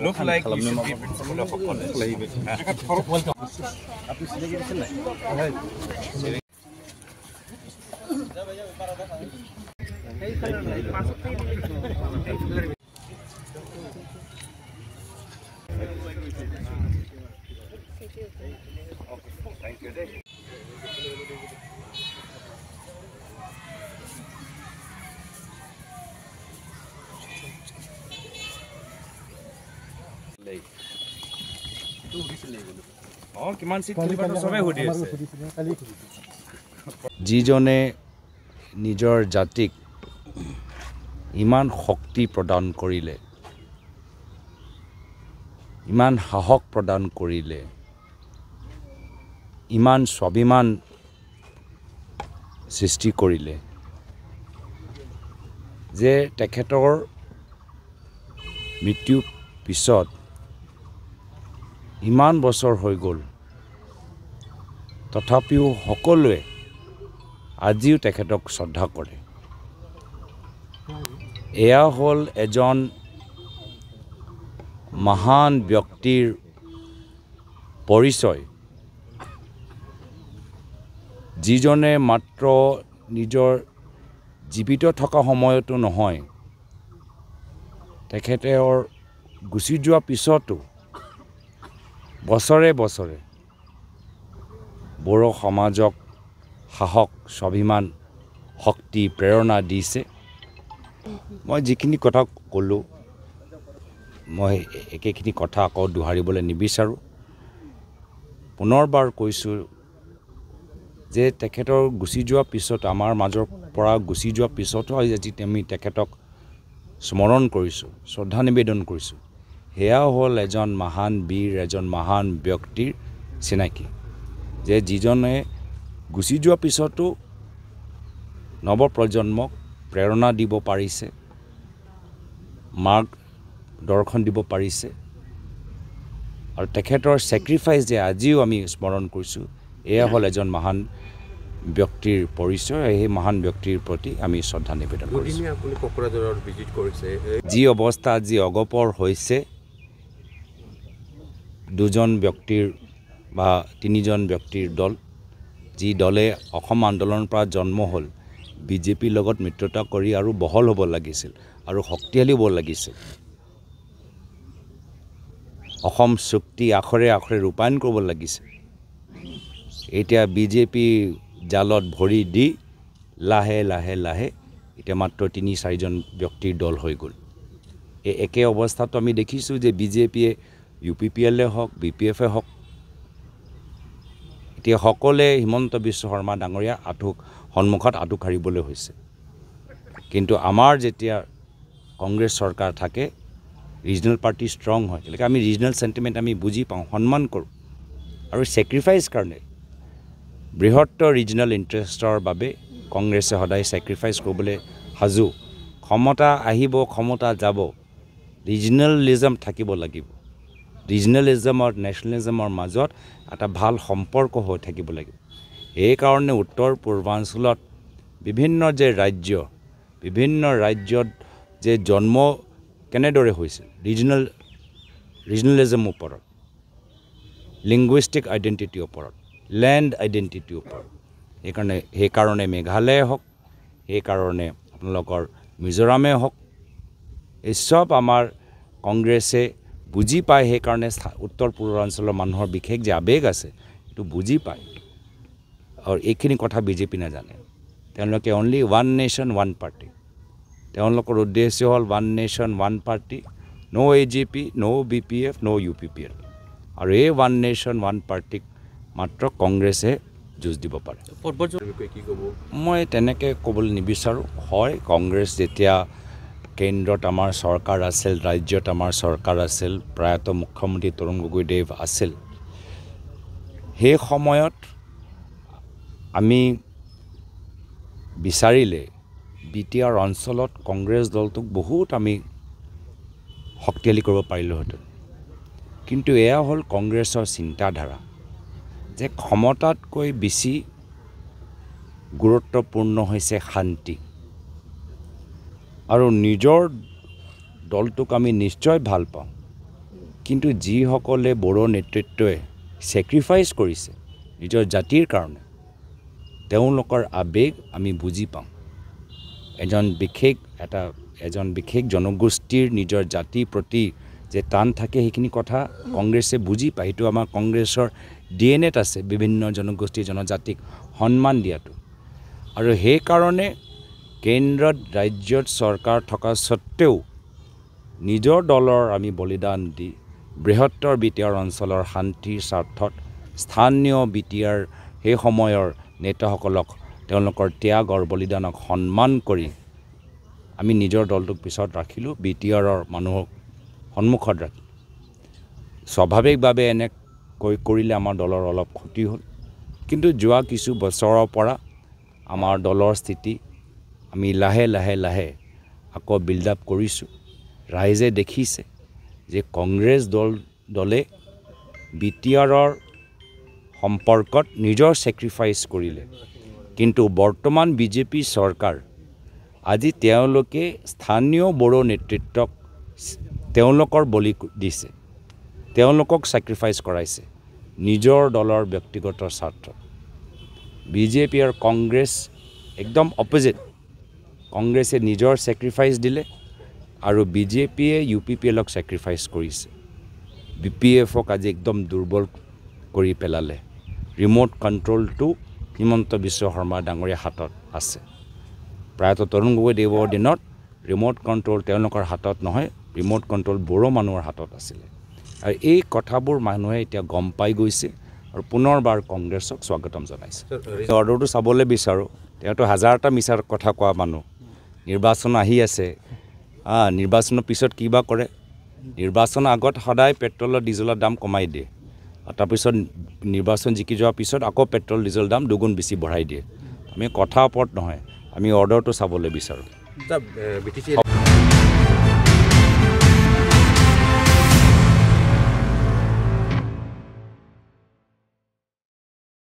look like you should be principal of a college. Thank you. যিজনে নিজৰ জাতিক ইমান শক্তি প্ৰদান কৰিলে, ইমান সাহস প্ৰদান কৰিলে, ইমান স্বাভিমান সৃষ্টি কৰিলে যে তেখেতৰ মৃত্যুৰ পিছত ইমান বছৰ হৈ গ'ল, তথাপিও সকলোৱে আজিও তেখেতক শ্ৰদ্ধা কৰে। এয়া হ'ল এজন মহান ব্যক্তিৰ পৰিচয়, যিজনে মাত্ৰ নিজৰ জীৱিত থকা সময়তো নহয়, তেখেতৰ গুচি যোৱাৰ পিছতো বছৰে বছৰে বড়ো সমাজক সাহস, স্বাভিমান, শক্তি, প্ৰেৰণা দিছে। মই যিখিনি কথা ক'লোঁ, মই একেখিনি কথা আকৌ দোহাৰিবলৈ নিবিচাৰোঁ। পুনৰবাৰ কৈছোঁ যে তেখেতৰ গুচি যোৱাৰ পিছত, আমাৰ মাজৰ পৰা গুচি যোৱাৰ পিছতো আজি আমি তেখেতক স্মৰণ কৰিছোঁ, শ্ৰদ্ধা নিবেদন কৰিছোঁ। সেয়া হ'ল এজন মহান বীৰ, এজন মহান ব্যক্তিৰ চিনাকি, যে যিজনে গুচি যোৱাৰ পিছতো নৱপ্ৰজন্মক প্ৰেৰণা দিব পাৰিছে, মাৰ্গ দৰ্শন দিব পাৰিছে। আৰু তেখেতৰ ছেক্ৰিফাইচ যে আজিও আমি স্মৰণ কৰিছোঁ, এয়া হ'ল এজন মহান ব্যক্তিৰ পৰিচয়। সেই মহান ব্যক্তিৰ প্ৰতি আমি শ্ৰদ্ধা নিবেদন কৰিছোঁ। যি অৱস্থা আজি অগপৰ হৈছে, দুজন ব্যক্তিৰ বা তিনিজন ব্যক্তিৰ দল, যি দলে অসম আন্দোলনৰ পৰা জন্ম হ'ল, বিজেপিৰ লগত মিত্ৰতা কৰি আৰু বহল হ'ব লাগিছিল আৰু শক্তিশালী হ'ব লাগিছিল। অসম চুক্তি আখৰে আখৰে ৰূপায়ণ কৰিব লাগিছিল। এতিয়া বিজেপি জালত ভৰি দি লাহে লাহে লাহে এতিয়া মাত্ৰ ৩-৪জন ব্যক্তিৰ দল হৈ গ'ল। এই একে অৱস্থাটো আমি দেখিছোঁ যে বিজেপিয়ে UPPL হওক, BPF হওক, এতিয়া সকলোৱে হিমন্ত বিশ্ব শৰ্মা ডাঙৰীয়া সন্মুখত আঁঠু কাঢ়িবলৈ হৈছে। কিন্তু আমাৰ যেতিয়া কংগ্ৰেছ চৰকাৰ থাকে, ৰিজনেল পাৰ্টি ষ্ট্ৰং হয়, তেনেকৈ আমি ৰিজনেল চেণ্টিমেণ্ট আমি বুজি পাওঁ, সন্মান কৰোঁ। আৰু ছেক্ৰিফাইচ কাৰণে বৃহত্তৰ ৰিজনেল ইণ্টাৰেষ্টৰ বাবে কংগ্ৰেছে সদায় ছেক্ৰিফাইচ কৰিবলৈ সাজু। ক্ষমতা আহিব, ক্ষমতা যাব, ৰিজনেলিজম থাকিব লাগিব। ৰিজনেলিজম আৰু নেশ্যনেলিজমৰ মাজত এটা ভাল সম্পৰ্ক হৈ থাকিব লাগিব। সেইকাৰণে উত্তৰ পূৰ্বাঞ্চলত বিভিন্ন ৰাজ্যত যে জন্ম কেনেদৰে হৈছিল, ৰিজনেলিজমৰ ওপৰত, লিংগুইষ্টিক আইডেণ্টিটিৰ ওপৰত, লেণ্ড আইডেণ্টিটিৰ ওপৰত। সেইকাৰণে মেঘালয়ে হওক, সেইকাৰণে আপোনালোকৰ মিজোৰামে হওক, এই চব আমাৰ কংগ্ৰেছে বুজি পায়। সেইকাৰণে উত্তৰ পূৰ্বাঞ্চলৰ মানুহৰ বিশেষ যে আৱেগ আছে, সেইটো বুজি পায়। আৰু এইখিনি কথা বিজেপি নাজানে। তেওঁলোকে only one nation one party, তেওঁলোকৰ উদ্দেশ্য হ'ল ওৱান নেশ্যন ওৱান পাৰ্টি, ন' AGP, ন' BPF, ন' UPPL। আৰু এই ওৱান নেশ্যন ওৱান পাৰ্টিক মাত্ৰ কংগ্ৰেছে যুঁজ দিব পাৰে। মই তেনেকৈ ক'বলৈ নিবিচাৰোঁ। হয়, কংগ্ৰেছ যেতিয়া কেন্দ্ৰত আমাৰ চৰকাৰ আছিল, ৰাজ্যত আমাৰ চৰকাৰ আছিল, প্ৰায়তঃ মুখ্যমন্ত্ৰী তৰুণ গগৈদেৱ আছিল, সেই সময়ত আমি বিচাৰিলে BTR অঞ্চলত কংগ্ৰেছ দলটোক বহুত আমি শক্তিশালী কৰিব পাৰিলোহেঁতেন। কিন্তু এয়া হ'ল কংগ্ৰেছৰ চিন্তাধাৰা যে ক্ষমতাতকৈ বেছি গুৰুত্বপূৰ্ণ হৈছে শান্তি। আৰু নিজৰ দলটোক আমি নিশ্চয় ভাল পাওঁ, কিন্তু যিসকলে বড়ো নেতৃত্বই ছেক্ৰিফাইচ কৰিছে নিজৰ জাতিৰ কাৰণে তেওঁলোকৰ আবেগ আমি বুজি পাওঁ এজন বিশেষ জনগোষ্ঠীৰ নিজৰ জাতিৰ প্ৰতি যে টান থাকে সেইখিনি কথা কংগ্ৰেছে বুজি পায় সেইটো আমাৰ কংগ্ৰেছৰ ডিএনএত আছে বিভিন্ন জনগোষ্ঠী জনজাতিক সন্মান দিয়াটো আৰু সেইকাৰণে কেন্দ্ৰত ৰাজ্যত চৰকাৰ থকা সত্ত্বেও নিজৰ দলৰ আমি বলিদান দি বৃহত্তৰ বিটিআৰ অঞ্চলৰ শান্তিৰ স্বাৰ্থত স্থানীয় বিটিআৰ সেই সময়ৰ নেতাসকলক তেওঁলোকৰ ত্যাগ আৰু বলিদানক সন্মান কৰি আমি নিজৰ দলটোক পিছত ৰাখিলোঁ বিটিআৰৰ মানুহক সন্মুখত ৰাখি স্বাভাৱিকভাৱে এনেকৈ কৰিলে আমাৰ দলৰ অলপ ক্ষতি হ'ল কিন্তু যোৱা কিছু বছৰৰ পৰা আমাৰ দলৰ স্থিতি আমি লাহে আকৌ বিল্ড আপ কৰিছোঁ ৰাইজে দেখিছে যে কংগ্ৰেছ দলে বিটিআৰৰ সম্পৰ্কত নিজৰ ছেক্ৰিফাইচ কৰিলে কিন্তু বৰ্তমান বিজেপি চৰকাৰ আজি তেওঁলোকে স্থানীয় বড়ো নেতৃত্বক তেওঁলোকৰ বলি দিছে তেওঁলোকক ছেক্ৰিফাইচ কৰাইছে নিজৰ দলৰ ব্যক্তিগত স্বাৰ্থত বিজেপি আৰু কংগ্ৰেছ একদম অপজিট কংগ্ৰেছে নিজৰ ছেক্ৰিফাইচ দিলে আৰু বিজেপিয়ে UPPLক ছেক্ৰিফাইচ কৰিছে BPFক আজি একদম দুৰ্বল কৰি পেলালে ৰিমোট কণ্ট্ৰলটো হিমন্ত বিশ্ব শৰ্মা ডাঙৰীয়া হাতত আছে প্ৰায়তঃ তৰুণ গগৈদেৱৰ দিনত ৰিমোট কণ্ট্ৰল তেওঁলোকৰ হাতত নহয় ৰিমোট কণ্ট্ৰল বড়ো মানুহৰ হাতত আছিলে আৰু এই কথাবোৰ মানুহে এতিয়া গম পাই গৈছে আৰু পুনৰবাৰ কংগ্ৰেছক স্বাগতম জনাইছে অৰ্ডাৰটো চাবলৈ বিচাৰোঁ তেওঁতো হাজাৰটা মিছাৰ কথা কোৱা মানুহ নিৰ্বাচন আহি আছে নিৰ্বাচনৰ পিছত কিবা কৰে নিৰ্বাচনৰ আগত সদায় পেট্ৰলৰ ডিজেলৰ দাম কমাই দিয়ে তাৰপিছত নিৰ্বাচন জিকি যোৱাৰ পিছত আকৌ পেট্ৰল ডিজেল দাম দুগুণ বেছি বঢ়াই দিয়ে আমি কথা ওপৰত নহয় আমি অৰ্ডাৰটো চাবলৈ বিচাৰোঁ